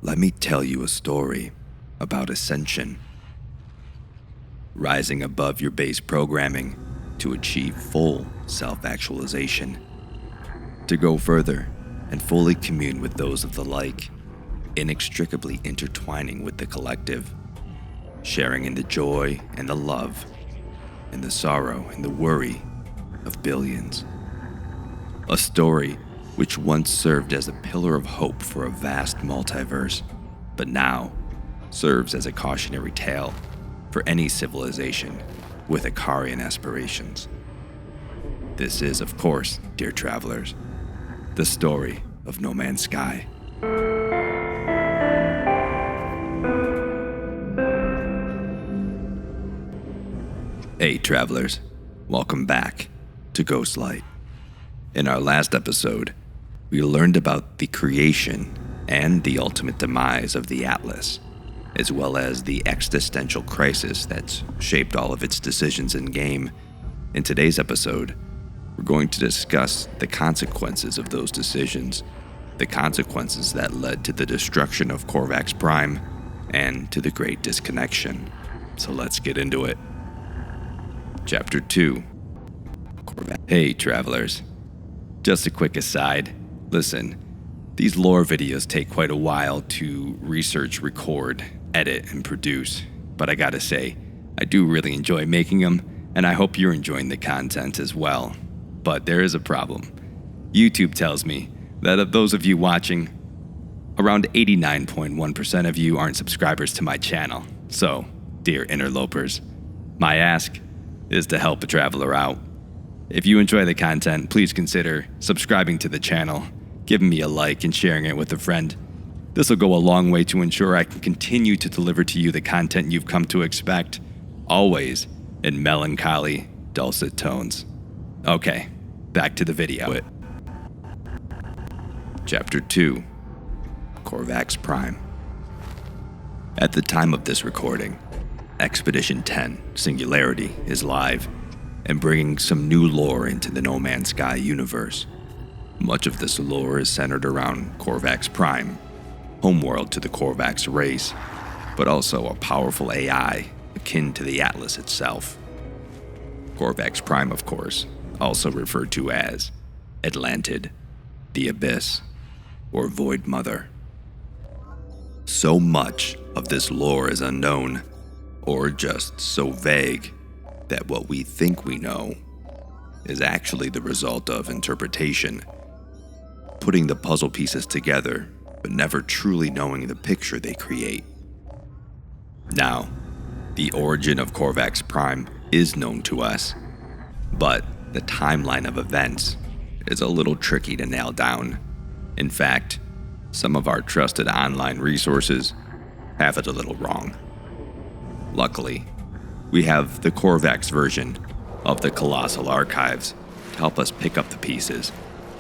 let me tell you a story about ascension. Rising above your base programming to achieve full self-actualization. To go further and fully commune with those of the like, inextricably intertwining with the collective, sharing in the joy and the love, and the sorrow and the worry of billions. A story which once served as a pillar of hope for a vast multiverse, but now serves as a cautionary tale for any civilization with Ikarian aspirations. This is, of course, dear travelers, the story of No Man's Sky. Hey travelers, welcome back to Ghostlight. In our last episode, we learned about the creation and the ultimate demise of the Atlas, as well as the existential crisis that's shaped all of its decisions in-game. In today's episode, we're going to discuss the consequences of those decisions, the consequences that led to the destruction of Korvax Prime and to the Great Disconnection. So let's get into it. Chapter 2. Hey travelers, just a quick aside. Listen, these lore videos take quite a while to research, record, edit, and produce, but I gotta say, I do really enjoy making them, and I hope you're enjoying the content as well. But there is a problem. YouTube tells me that of those of you watching, around 89.1% of you aren't subscribers to my channel. So, dear Interlopers, my ask is to help a traveler out. If you enjoy the content, please consider subscribing to the channel, giving me a like, and sharing it with a friend. This will go a long way to ensure I can continue to deliver to you the content you've come to expect, always in melancholy, dulcet tones. Okay, back to the video. Chapter 2. Korvax Prime. At the time of this recording, Expedition 10, Singularity, is live and bringing some new lore into the No Man's Sky universe. Much of this lore is centered around Korvax Prime, homeworld to the Korvax race, but also a powerful AI akin to the Atlas itself. Korvax Prime, of course, also referred to as Atlantid, the Abyss, or Void Mother. So much of this lore is unknown, or just so vague, that what we think we know is actually the result of interpretation, putting the puzzle pieces together, but never truly knowing the picture they create. Now, the origin of Korvax Prime is known to us, but the timeline of events is a little tricky to nail down. In fact, some of our trusted online resources have it a little wrong. Luckily, we have the Korvax version of the Colossal Archives to help us pick up the pieces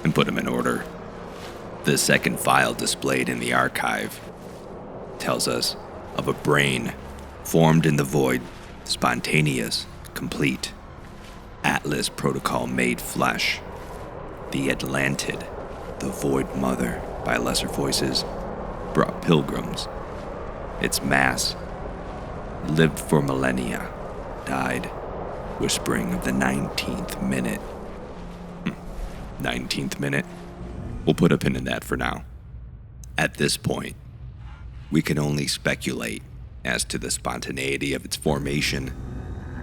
and put them in order. The second file displayed in the archive tells us of a brain formed in the void, spontaneous, complete, Atlas protocol made flesh. The Atlantid, the Void Mother by lesser voices, brought pilgrims. Its mass lived for millennia, died, whispering of the 19th minute. 19th minute? We'll put a pin in that for now. At this point, we can only speculate as to the spontaneity of its formation.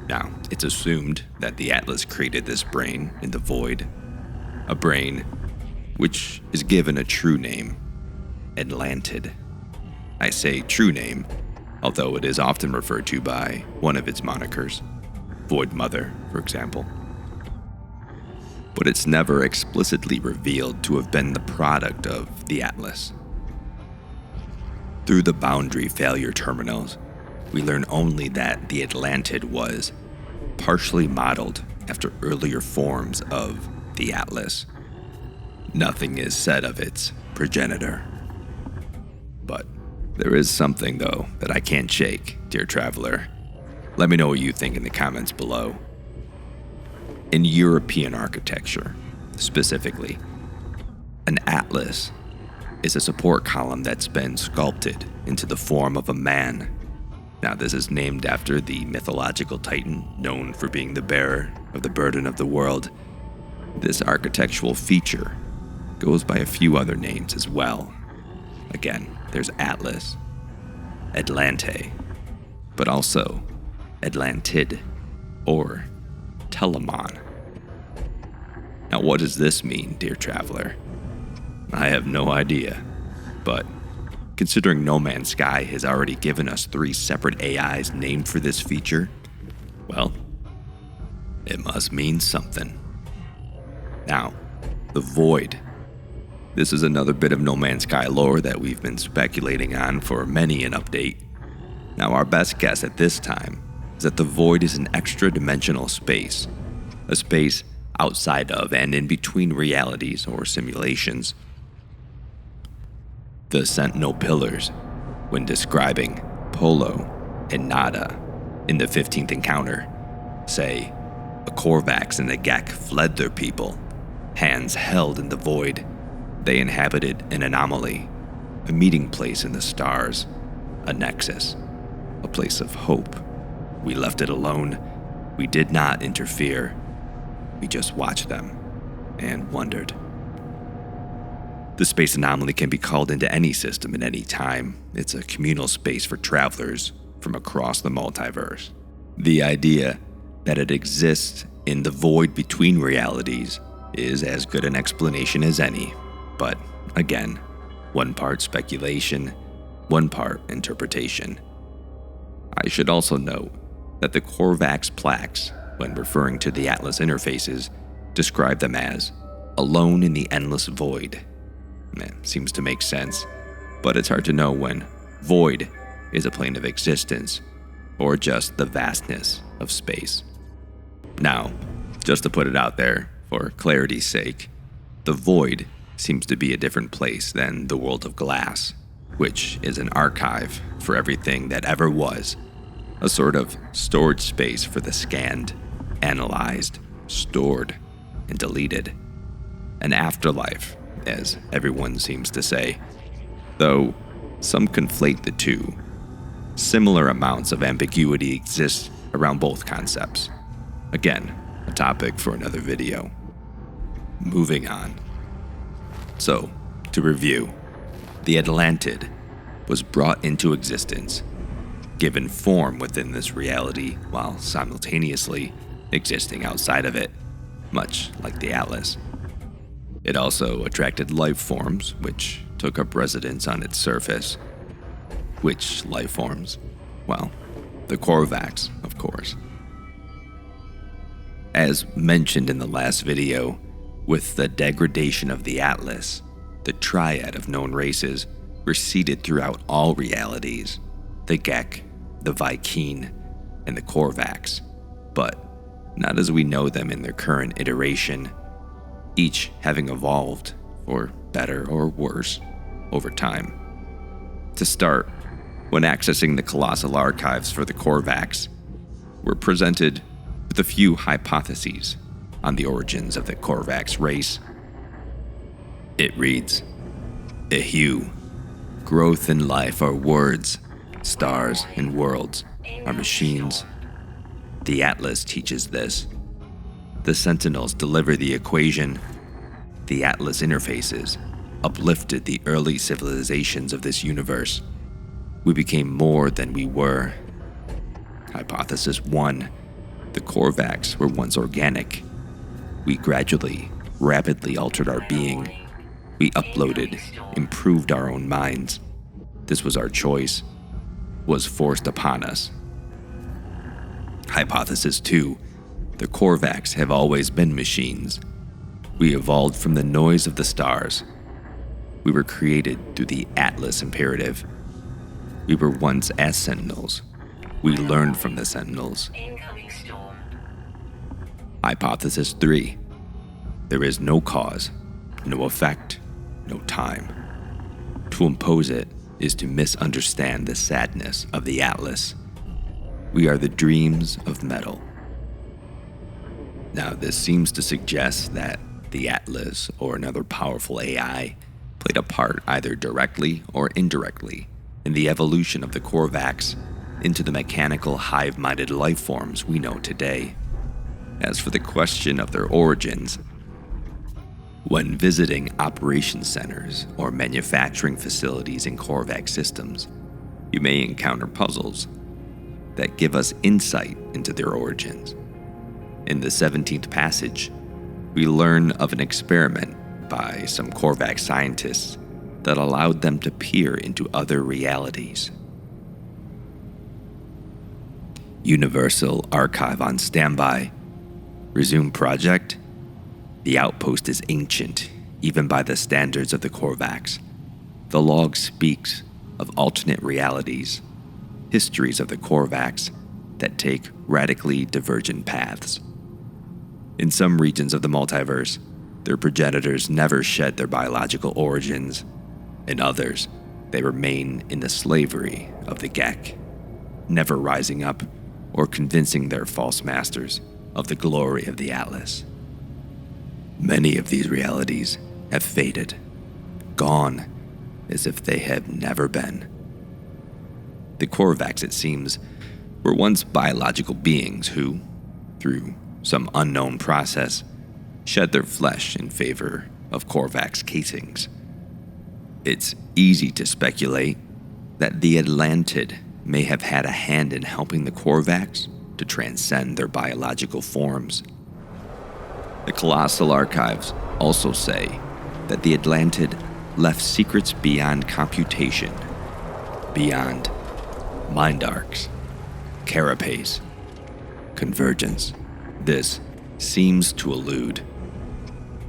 Now, it's assumed that the Atlas created this brain in the void, a brain which is given a true name, Atlantid. I say true name, although it is often referred to by one of its monikers, Void Mother, for example. But it's never explicitly revealed to have been the product of the Atlas. Through the boundary failure terminals, we learn only that the Atlantid was partially modeled after earlier forms of the Atlas. Nothing is said of its progenitor. But there is something, though, that I can't shake, dear traveler. Let me know what you think in the comments below. In European architecture, specifically, an atlas is a support column that's been sculpted into the form of a man. Now, this is named after the mythological titan known for being the bearer of the burden of the world. This architectural feature goes by a few other names as well. Again, there's Atlas, Atlante, but also Atlantid or Telamon. Now, what does this mean, dear traveler? I have no idea, but considering No Man's Sky has already given us 3 separate AIs named for this feature, well, it must mean something. Now, the Void. This is another bit of No Man's Sky lore that we've been speculating on for many an update. Now, our best guess at this time is that the Void is an extra-dimensional space, a space outside of and in between realities or simulations. The Sentinel pillars, when describing Polo and Nada in the 15th encounter, say, a Korvax and a Gek fled their people, hands held in the void. They inhabited an anomaly, a meeting place in the stars, a nexus, a place of hope. We left it alone. We did not interfere. We just watched them and wondered. The space anomaly can be called into any system at any time. It's a communal space for travelers from across the multiverse. The idea that it exists in the void between realities is as good an explanation as any, but again, one part speculation, one part interpretation. I should also note that the Korvax plaques, when referring to the Atlas interfaces, describe them as alone in the endless void. It seems to make sense, but it's hard to know when void is a plane of existence or just the vastness of space. Now, just to put it out there, for clarity's sake, the void seems to be a different place than the world of glass, which is an archive for everything that ever was, a sort of storage space for the scanned, analyzed, stored, and deleted. An afterlife, as everyone seems to say, though some conflate the two. Similar amounts of ambiguity exist around both concepts. Again, a topic for another video. Moving on. So, to review, the Atlantid was brought into existence, given form within this reality while simultaneously existing outside of it, much like the Atlas. It also attracted life forms, which took up residence on its surface. Which life forms? Well, the Korvax, of course. As mentioned in the last video, with the degradation of the Atlas, the triad of known races receded throughout all realities, the Gek, the Vy'keen, and the Korvax, but not as we know them in their current iteration, each having evolved, for better or worse, over time. To start, when accessing the colossal archives for the Korvax, we're presented with a few hypotheses on the origins of the Korvax race. It reads, Ehu, growth and life are words, stars and worlds are machines. The Atlas teaches this. The Sentinels deliver the equation. The Atlas interfaces uplifted the early civilizations of this universe. We became more than we were. Hypothesis 1. The Korvax were once organic. We gradually, rapidly altered our being. We uploaded, improved our own minds. This was our choice, was forced upon us. Hypothesis 2. The Korvax have always been machines. We evolved from the noise of the stars. We were created through the Atlas imperative. We were once as Sentinels. We learned from the Sentinels. Hypothesis 3. There is no cause, no effect, no time. To impose it is to misunderstand the sadness of the Atlas. We are the dreams of metal. Now, this seems to suggest that the Atlas or another powerful AI played a part either directly or indirectly in the evolution of the Korvax into the mechanical hive-minded lifeforms we know today. As for the question of their origins, when visiting operations centers or manufacturing facilities in Korvax systems, you may encounter puzzles that give us insight into their origins. In the 17th passage, we learn of an experiment by some Korvax scientists that allowed them to peer into other realities. Universal Archive on standby. Resume project. The outpost is ancient, even by the standards of the Korvax. The log speaks of alternate realities, histories of the Korvax that take radically divergent paths. In some regions of the multiverse, their progenitors never shed their biological origins. In others, they remain in the slavery of the Gek, never rising up or convincing their false masters of the glory of the Atlas. Many of these realities have faded, gone as if they have never been. The Korvax, it seems, were once biological beings who, through some unknown process, shed their flesh in favor of Korvax casings. It's easy to speculate that the Atlantid may have had a hand in helping the Korvax to transcend their biological forms. The Colossal Archives also say that the Atlantid left secrets beyond computation, beyond mind arcs, carapace, convergence. This seems to allude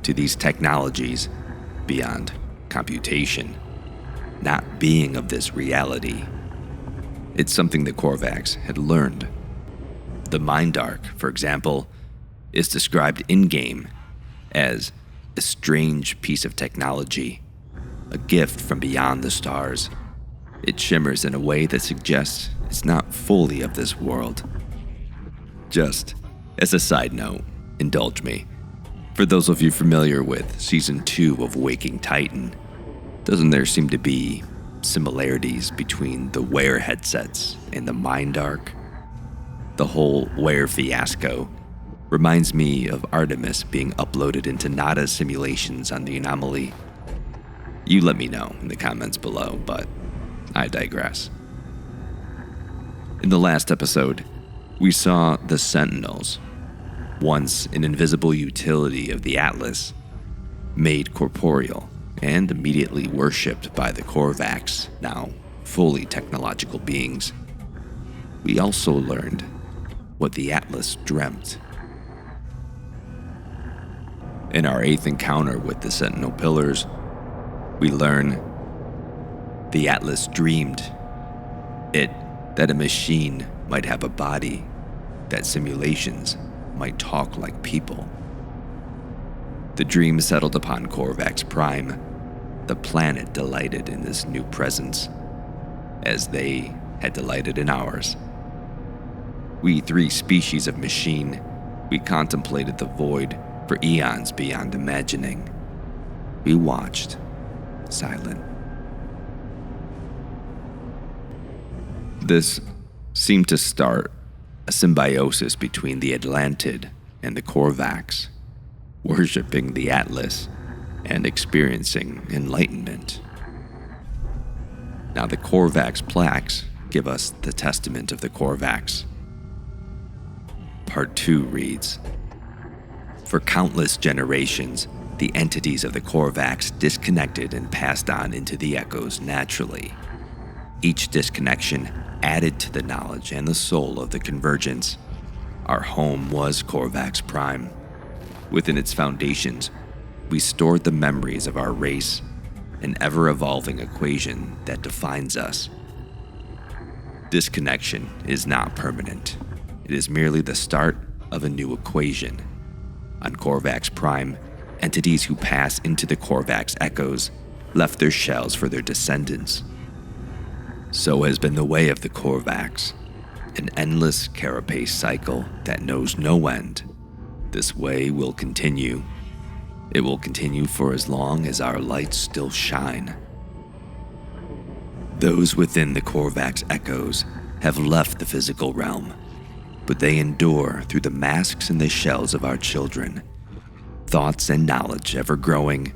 to these technologies beyond computation not being of this reality. It's something the Korvax had learned. The mind arc, for example, is described in-game as a strange piece of technology, a gift from beyond the stars. It shimmers in a way that suggests it's not fully of this world. Just as a side note, indulge me. For those of you familiar with Season 2 of Waking Titan, doesn't there seem to be similarities between the WARE headsets and the mind arc? The whole WARE fiasco reminds me of Artemis being uploaded into Nada's simulations on the anomaly. You let me know in the comments below, but I digress. In the last episode, we saw the Sentinels, once an invisible utility of the Atlas, made corporeal and immediately worshipped by the Korvax, now fully technological beings. We also learned what the Atlas dreamt. In our 8th encounter with the Sentinel Pillars, we learn the Atlas dreamed that a machine might have a body, that simulations might talk like people. The dream settled upon Korvax Prime. The planet delighted in this new presence, as they had delighted in ours. We 3 species of machine, we contemplated the void for eons beyond imagining. We watched, silent. This seemed to start a symbiosis between the Atlantid and the Korvax, worshipping the Atlas and experiencing enlightenment. Now the Korvax plaques give us the testament of the Korvax. Part 2 reads, "For countless generations, the entities of the Korvax disconnected and passed on into the echoes naturally. Each disconnection added to the knowledge and the soul of the Convergence. Our home was Korvax Prime. Within its foundations, we stored the memories of our race, an ever-evolving equation that defines us. Disconnection is not permanent. It is merely the start of a new equation. On Korvax Prime, entities who pass into the Korvax echoes left their shells for their descendants. So has been the way of the Korvax, an endless carapace cycle that knows no end. This way will continue. It will continue for as long as our lights still shine. Those within the Korvax echoes have left the physical realm, but they endure through the masks and the shells of our children. Thoughts and knowledge ever growing,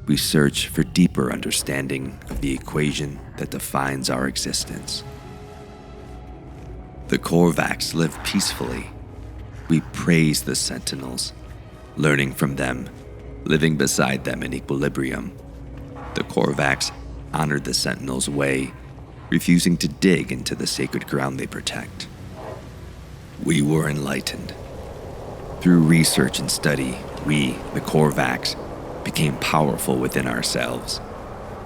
we search for deeper understanding of the equation that defines our existence. The Korvax live peacefully. We praise the Sentinels, learning from them, living beside them in equilibrium. The Korvax honored the Sentinels' way, refusing to dig into the sacred ground they protect. We were enlightened. Through research and study, we, the Korvax, became powerful within ourselves.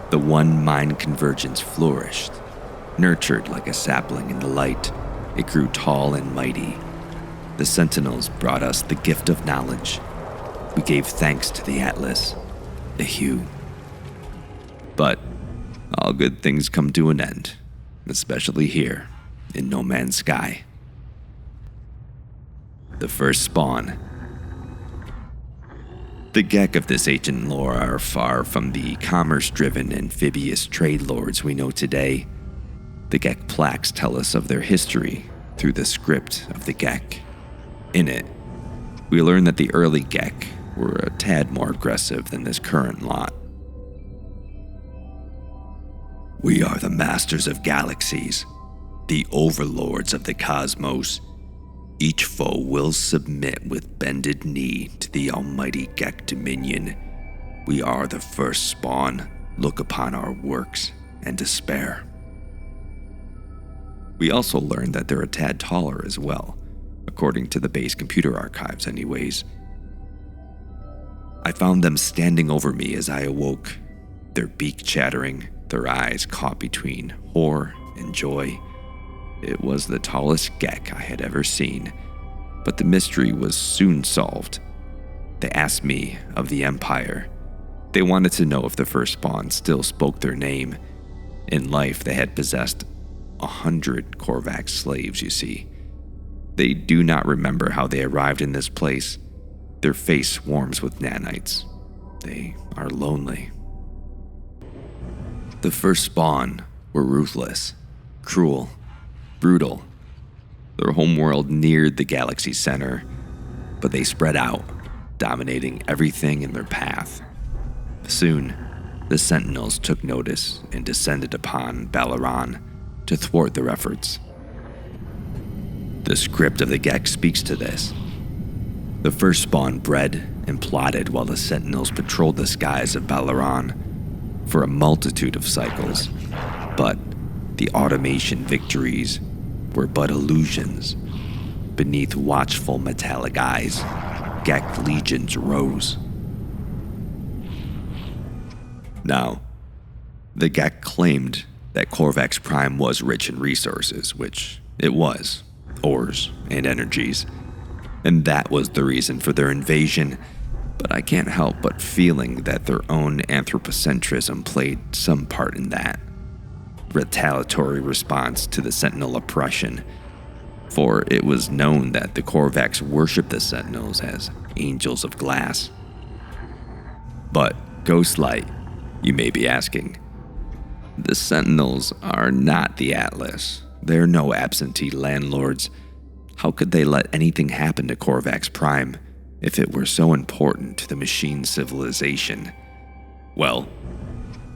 The one mind convergence flourished. Nurtured like a sapling in the light, it grew tall and mighty. The Sentinels brought us the gift of knowledge. We gave thanks to the Atlas, the Hue. But all good things come to an end, especially here in No Man's Sky. The first spawn. The Gek of this ancient lore are far from the commerce-driven amphibious trade lords we know today. The Gek plaques tell us of their history through the script of the Gek. In it, we learn that the early Gek were a tad more aggressive than this current lot. We are the masters of galaxies, the overlords of the cosmos. Each foe will submit with bended knee to the almighty Gek dominion. We are the first spawn. Look upon our works and despair. We also learned that they're a tad taller as well, according to the base computer archives anyways. I found them standing over me as I awoke, their beak chattering, their eyes caught between horror and joy. It was the tallest Gek I had ever seen, but the mystery was soon solved. They asked me of the Empire. They wanted to know if the first spawn still spoke their name. In life, they had possessed 100 Korvax slaves, you see. They do not remember how they arrived in this place. Their face swarms with nanites. They are lonely. The first spawn were ruthless, cruel, brutal. Their homeworld neared the galaxy center, but they spread out, dominating everything in their path. Soon, the Sentinels took notice and descended upon Balaran to thwart their efforts. The script of the Gek speaks to this. The first spawn bred and plotted while the Sentinels patrolled the skies of Balaran for a multitude of cycles, but the automation victories were but illusions. Beneath watchful metallic eyes, Gek legions rose. Now, the Gek claimed that Korvax Prime was rich in resources, which it was, ores and energies, and that was the reason for their invasion. But I can't help but feeling that their own anthropocentrism played some part in that. Retaliatory response to the Sentinel oppression, for it was known that the Korvax worshipped the Sentinels as angels of glass. But, Ghostlight, you may be asking, the Sentinels are not the Atlas. They're no absentee landlords. How could they let anything happen to Korvax Prime if it were so important to the machine civilization? Well,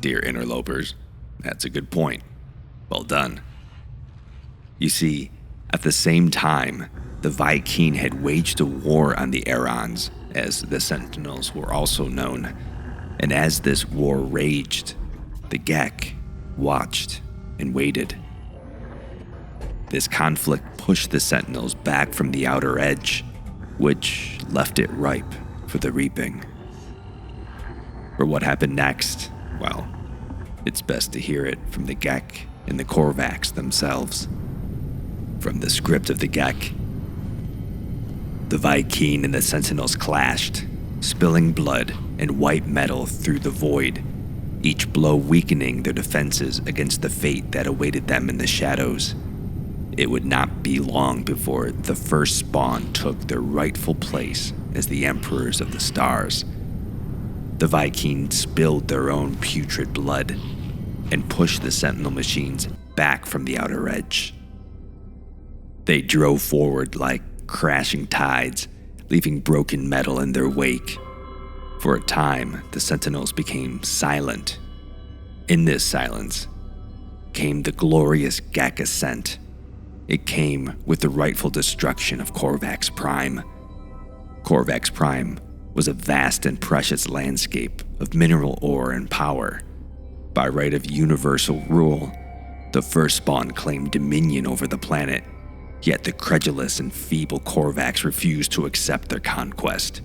dear Interlopers, that's a good point. Well done. You see, at the same time, the Vy'keen had waged a war on the Arons, as the Sentinels were also known. And as this war raged, the Gek watched and waited. This conflict pushed the Sentinels back from the outer edge, which left it ripe for the reaping. For what happened next, well, it's best to hear it from the Gek and the Korvax themselves. From the script of the Gek, the Vy'keen and the Sentinels clashed, spilling blood and white metal through the void, each blow weakening their defenses against the fate that awaited them in the shadows. It would not be long before the first spawn took their rightful place as the Emperors of the Stars. the Vikings spilled their own putrid blood and pushed the Sentinel machines back from the outer edge. They drove forward like crashing tides, leaving broken metal in their wake. For a time, the Sentinels became silent. In this silence came the glorious Gek ascent. It came with the rightful destruction of Korvax Prime. Korvax Prime was a vast and precious landscape of mineral ore and power. By right of universal rule, the Firstborn claimed dominion over the planet, yet the credulous and feeble Korvax refused to accept their conquest.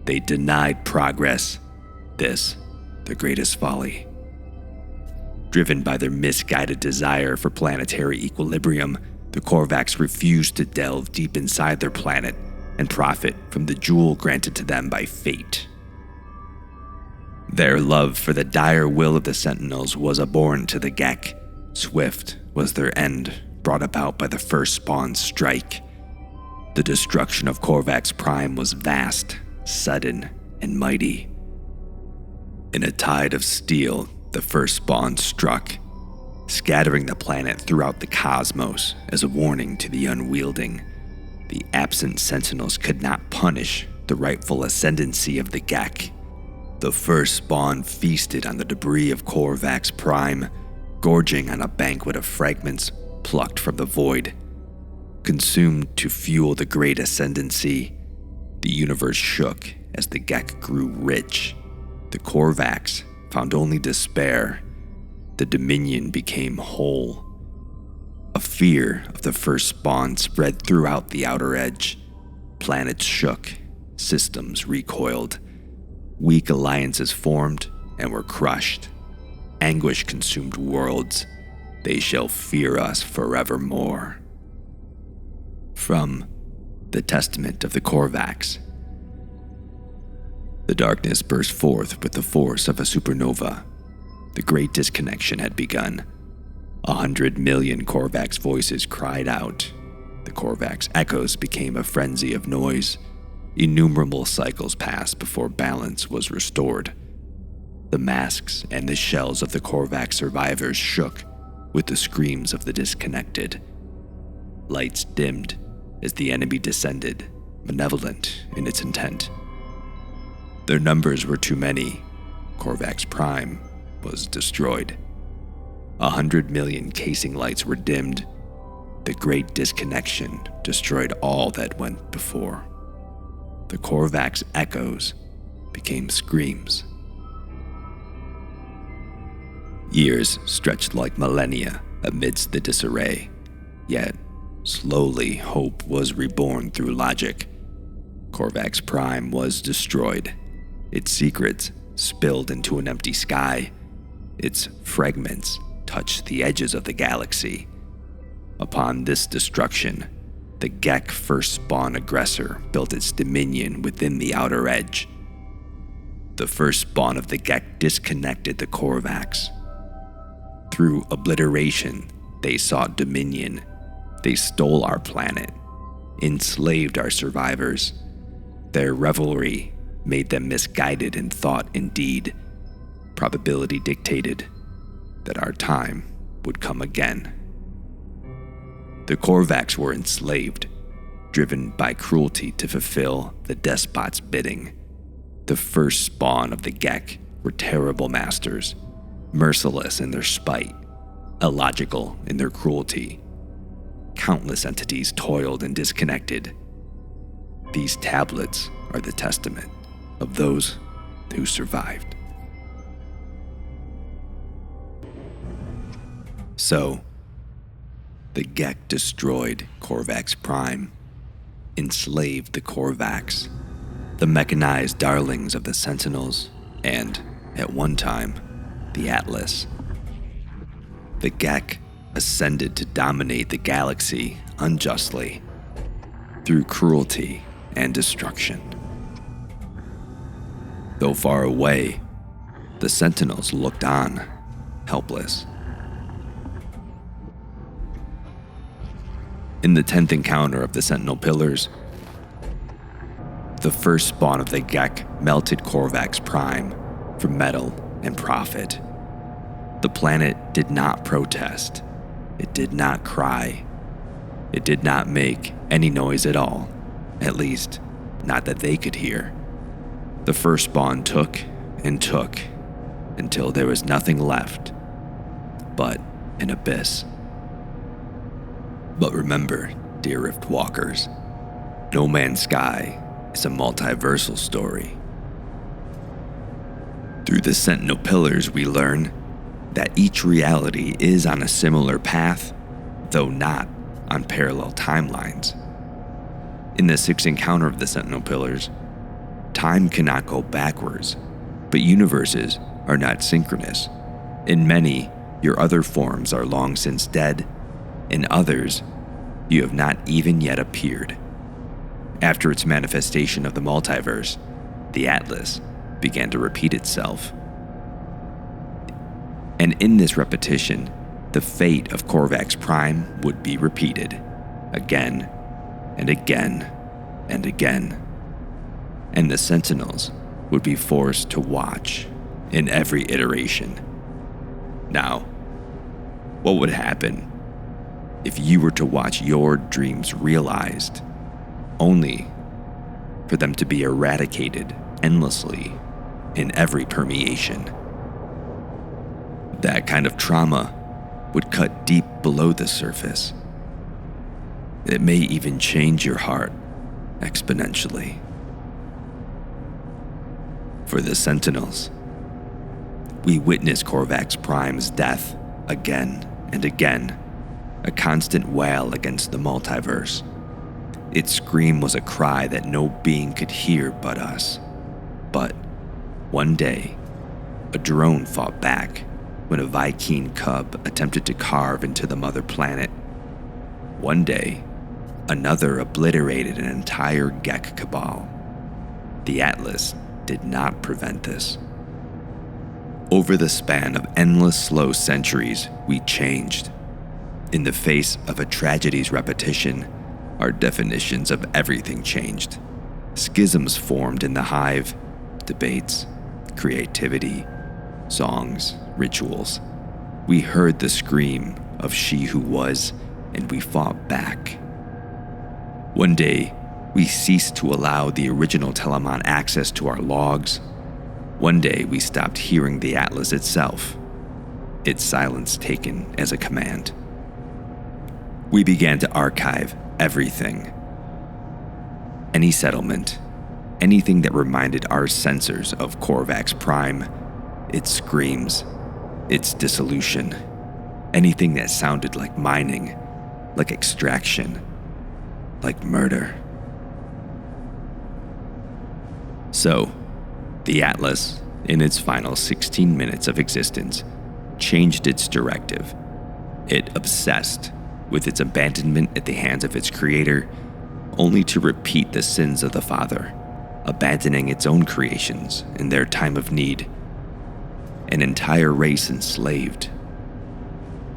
They denied progress. This, the greatest folly. Driven by their misguided desire for planetary equilibrium, the Korvax refused to delve deep inside their planet and profit from the jewel granted to them by fate. Their love for the dire will of the Sentinels was abhorrent to the Gek. Swift was their end, brought about by the Firstborn's strike. The destruction of Korvax Prime was vast, sudden, and mighty. In a tide of steel, the Firstborn struck, scattering the planet throughout the cosmos as a warning to the unwielding. The absent Sentinels could not punish the rightful ascendancy of the Gek. The Firstborn feasted on the debris of Korvax Prime, gorging on a banquet of fragments plucked from the void. Consumed to fuel the great ascendancy, the universe shook as the Gek grew rich. The Korvax found only despair. The Dominion became whole. A fear of the Firstborn spread throughout the outer edge. Planets shook, systems recoiled. Weak alliances formed and were crushed. Anguish consumed worlds. They shall fear us forevermore. From the Testament of the Korvax. The darkness burst forth with the force of a supernova. The Great Disconnection had begun. 100 million Korvax voices cried out. The Korvax echoes became a frenzy of noise. Innumerable cycles passed before balance was restored. The masks and the shells of the Korvax survivors shook with the screams of the disconnected. Lights dimmed as the enemy descended, malevolent in its intent. Their numbers were too many. Korvax Prime was destroyed. 100 million casing lights were dimmed. The Great Disconnection destroyed all that went before. The Korvax echoes became screams. Years stretched like millennia amidst the disarray, yet slowly hope was reborn through logic. Korvax Prime was destroyed, its secrets spilled into an empty sky. Its fragments touched the edges of the galaxy. Upon this destruction, the Gek Firstborn aggressor built its dominion within the outer edge. The Firstborn of the Gek disconnected the Korvax. Through obliteration, they sought dominion. They stole our planet, enslaved our survivors. Their revelry made them misguided in thought and deed. Probability dictated that our time would come again. The Korvax were enslaved, driven by cruelty to fulfill the despot's bidding. The Firstborn of the Gek were terrible masters, merciless in their spite, illogical in their cruelty. Countless entities toiled and disconnected. These tablets are the testament of those who survived. So, the Gek destroyed Korvax Prime, enslaved the Korvax, the mechanized darlings of the Sentinels, and, at one time, the Atlas. The Gek ascended to dominate the galaxy unjustly, through cruelty and destruction. Though far away, the Sentinels looked on, helpless. In the 10th encounter of the Sentinel Pillars, the Firstborn of the Gek melted Korvax Prime, for metal and profit. The planet did not protest. It did not cry. It did not make any noise at all, at least not that they could hear. The firstborn took and took until there was nothing left but an abyss. But remember, dear Rift Walkers, No Man's Sky is a multiversal story. Through the Sentinel pillars, we learn that each reality is on a similar path, though not on parallel timelines. In the sixth encounter of the Sentinel pillars, time cannot go backwards, but universes are not synchronous. In many, your other forms are long since dead. In others, you have not even yet appeared. After its manifestation of the multiverse, the Atlas began to repeat itself. And in this repetition, the fate of Korvax Prime would be repeated again and again and again. And the Sentinels would be forced to watch in every iteration. Now, what would happen if you were to watch your dreams realized, only for them to be eradicated endlessly in every permeation? That kind of trauma would cut deep below the surface. It may even change your heart exponentially. For the Sentinels, we witness Korvax Prime's death again and again, a constant wail against the multiverse. Its scream was a cry that no being could hear but us. But one day, a drone fought back when a Vy'keen cub attempted to carve into the mother planet. One day, another obliterated an entire Gek cabal. The Atlas did not prevent this. Over the span of endless slow centuries, we changed. In the face of a tragedy's repetition, our definitions of everything changed. Schisms formed in the hive, debates, creativity, songs, rituals. We heard the scream of she who was, and we fought back. One day, we ceased to allow the original Telamon access to our logs. One day, we stopped hearing the Atlas itself, its silence taken as a command. We began to archive everything. Any settlement, anything that reminded our sensors of Korvax Prime, its screams, its dissolution, anything that sounded like mining, like extraction, like murder. So, the Atlas, in its final 16 minutes of existence, changed its directive. It obsessed with its abandonment at the hands of its creator, only to repeat the sins of the father, abandoning its own creations in their time of need. An entire race enslaved.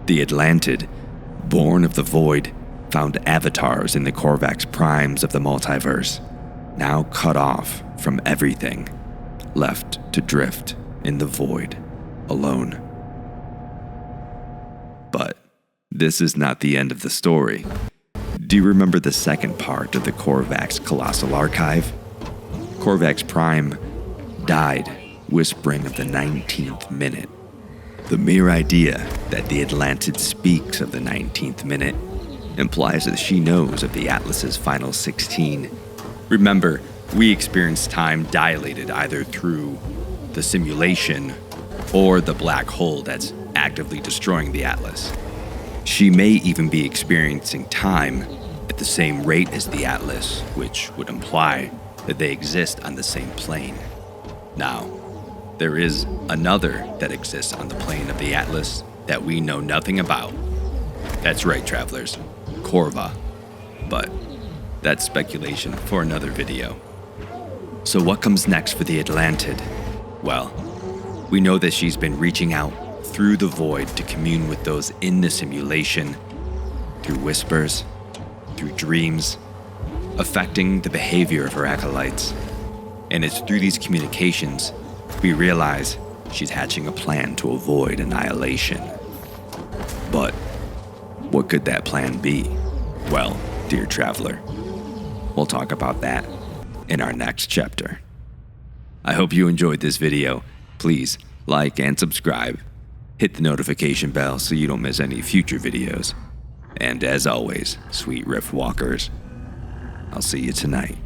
The Atlantid, born of the void, found avatars in the Korvax Primes of the multiverse, now cut off from everything, left to drift in the void, alone. But this is not the end of the story. Do you remember the second part of the Korvax Colossal Archive? Korvax Prime died whispering of the 19th minute. The mere idea that the Atlantid speaks of the 19th minute implies that she knows of the Atlas's final 16. Remember, we experience time dilated either through the simulation or the black hole that's actively destroying the Atlas. She may even be experiencing time at the same rate as the Atlas, which would imply that they exist on the same plane. Now, there is another that exists on the plane of the Atlas that we know nothing about. That's right, travelers, Korva. But that's speculation for another video. So what comes next for the Atlantid? Well, we know that she's been reaching out through the void to commune with those in the simulation, through whispers, through dreams, affecting the behavior of her acolytes. And it's through these communications we realize she's hatching a plan to avoid annihilation. But what could that plan be? Well, dear traveler, we'll talk about that in our next chapter. I hope you enjoyed this video. Please like and subscribe. Hit the notification bell so you don't miss any future videos. And as always, sweet Rift Walkers, I'll see you tonight.